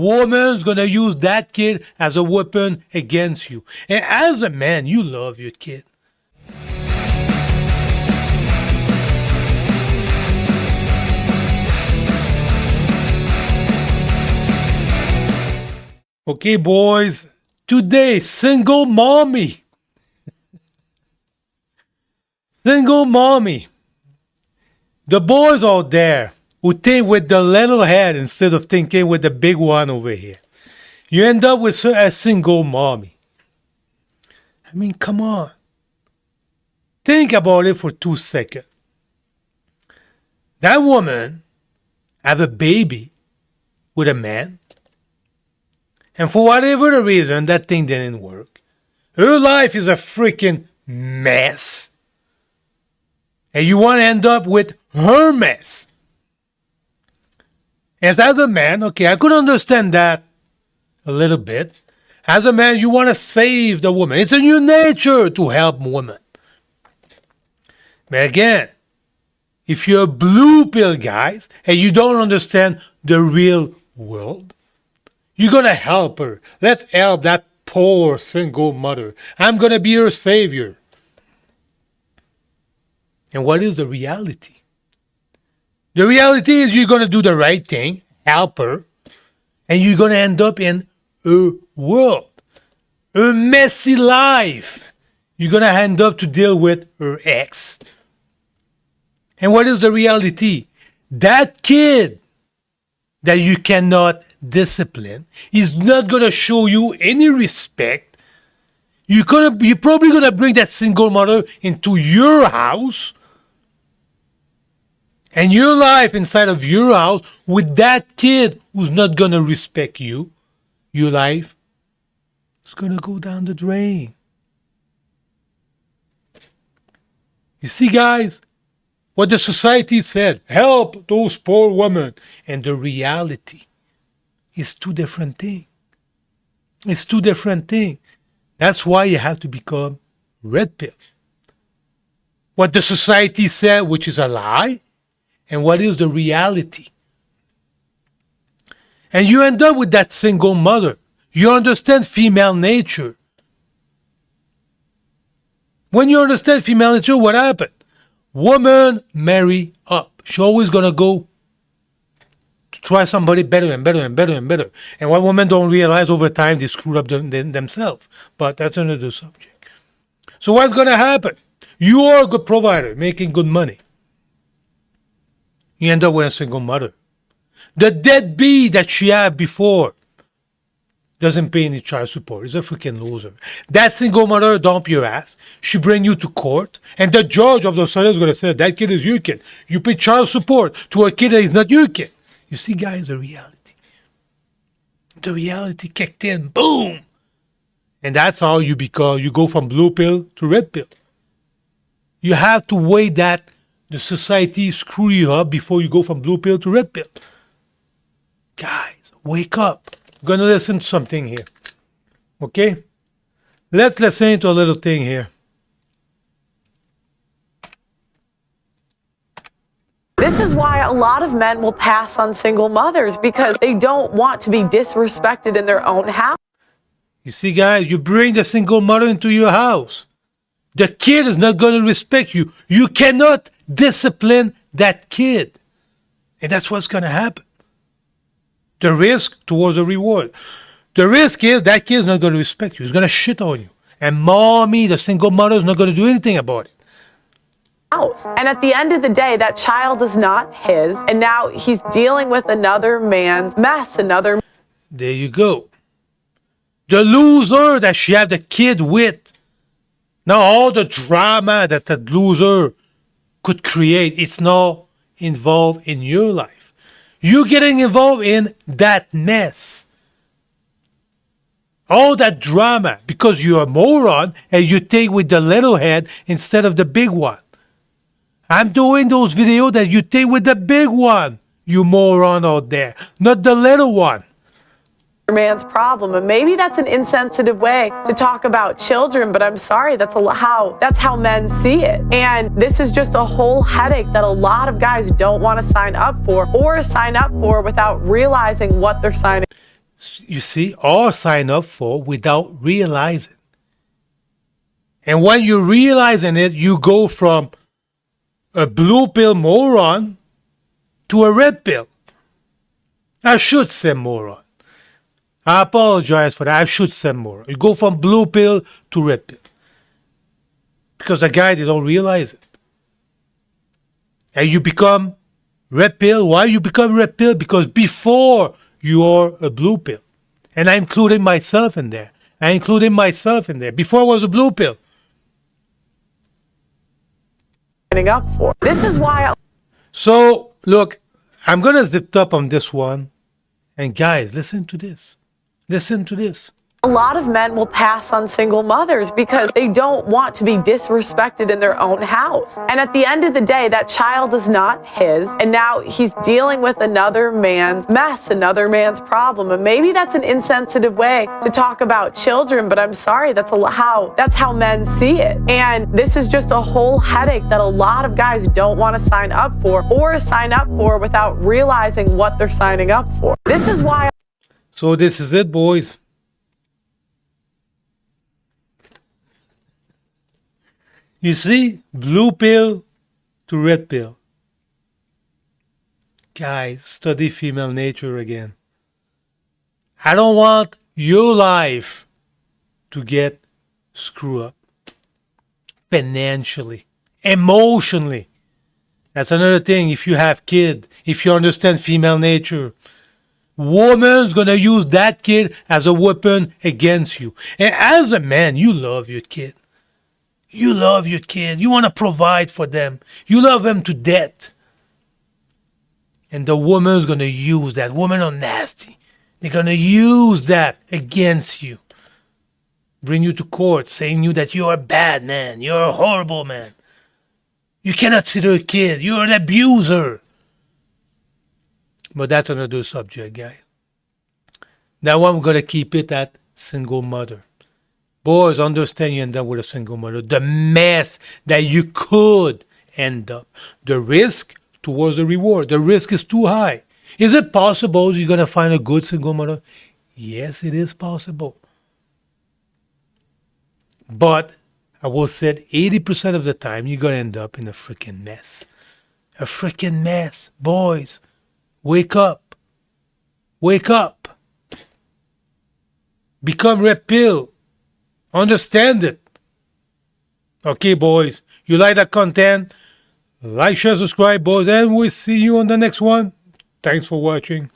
woman's gonna use that kid as a weapon against you. And as a man, you love your kid. Okay, boys, today, single mommy. Single mommy. The boys out there who think with the little head instead of thinking with the big one over here. You end up with a single mommy. I mean, come on. Think about it for 2 seconds. That woman have a baby with a man. And for whatever the reason, that thing didn't work. Her life is a freaking mess. And you want to end up with her mess. As a man, okay, I could understand that a little bit. As a man, you want to save the woman. It's in your nature to help women. But again, if you're a blue pill, guys, and you don't understand the real world, you're going to help her. Let's help that poor single mother. I'm going to be her savior. And what is the reality? The reality is you're going to do the right thing, help her, and you're going to end up in her world, her messy life. You're going to end up to deal with her ex. And what is the reality? That kid that you cannot discipline is not going to show you any respect. You're probably going to bring that single mother into your house and your life inside of your house with that kid who's not going to respect you. Your life is going to go down the drain. You see, guys, what the society said, help those poor women. And the reality is two different things. It's two different things. That's why you have to become red pill. What the society said, which is a lie, and what is the reality. And you end up with that single mother. You understand female nature. When you understand female nature, what happened? Woman marry up. She always gonna go to try somebody better and better and better and better. And what women don't realize over time, they screw up themselves. But that's another subject. So what's gonna happen? You are a good provider, making good money. You end up with a single mother. The deadbeat that she had before doesn't pay any child support. He's a freaking loser. That single mother dump your ass. She bring you to court. And the judge of the sudden is going to say, that kid is your kid. You pay child support to a kid that is not your kid. You see, guys, the reality. The reality kicked in. Boom. And that's how you go from blue pill to red pill. You have to wait that the society screw you up before you go from blue pill to red pill. Guys, wake up. I'm going to listen to something here. Okay? Let's listen to a little thing here. This is why a lot of men will pass on single mothers because they don't want to be disrespected in their own house. You see, guys, you bring the single mother into your house. The kid is not going to respect you. You cannot discipline that kid. And that's what's going to happen. The risk towards the reward. The risk is that kid is not going to respect you. He's going to shit on you. And mommy, the single mother, is not going to do anything about it. And at the end of the day, that child is not his. And now he's dealing with another man's mess, There you go. The loser that she had the kid with. Now all the drama that that loser could create, it's now involved in your life. You're getting involved in that mess. All that drama because you're a moron and you take with the little head instead of the big one. I'm doing those videos that you take with the big one, you moron out there, not the little one. man's problem. And maybe that's an insensitive way to talk about children, but I'm sorry, that's how men see it. And this is just a whole headache that a lot of guys don't want to sign up for or sign up for without realizing what they're signing. you see, or sign up for without realizing. And when you realizing it, you go from a blue pill moron to a red pill. I should say moron. I apologize for that. I should say moron. You go from blue pill to red pill. Because the guy, they don't realize it. And you become red pill. Why you become red pill? Because before you are a blue pill. And I included myself in there. Before I was a blue pill. Signing up for. This is why. So, look, I'm going to zip up on this one. And guys, listen to this. Listen to this. A lot of men will pass on single mothers because they don't want to be disrespected in their own house. And at the end of the day, that child is not his. And now he's dealing with another man's mess, another man's problem. And maybe that's an insensitive way to talk about children, but I'm sorry, that's how men see it. And this is just a whole headache that a lot of guys don't want to sign up for or sign up for without realizing what they're signing up for. This is why. So this is it, boys. You see, blue pill to red pill. Guys, study female nature again. I don't want your life to get screwed up financially, emotionally. That's another thing. If you have kid, if you understand female nature, woman's gonna use that kid as a weapon against you. And as a man, you love your kid. You love your kid. You want to provide for them. You love them to death. And the woman's going to use that. Women are nasty. They're going to use that against you. Bring you to court saying you that you're a bad man. You're a horrible man. You cannot see their kid. You're an abuser. But that's another subject, guys. That one, we're going to keep it at single mother. Boys, understand you end up with a single mother. The mess that you could end up. The risk towards the reward. The risk is too high. Is it possible you're going to find a good single mother? Yes, it is possible. But I will say 80% of the time, you're going to end up in a freaking mess. A freaking mess. Boys, wake up. Wake up. Become red pill. Understand it. Okay, boys. You like that content? Like, share, subscribe, boys. And we'll see you on the next one. Thanks for watching.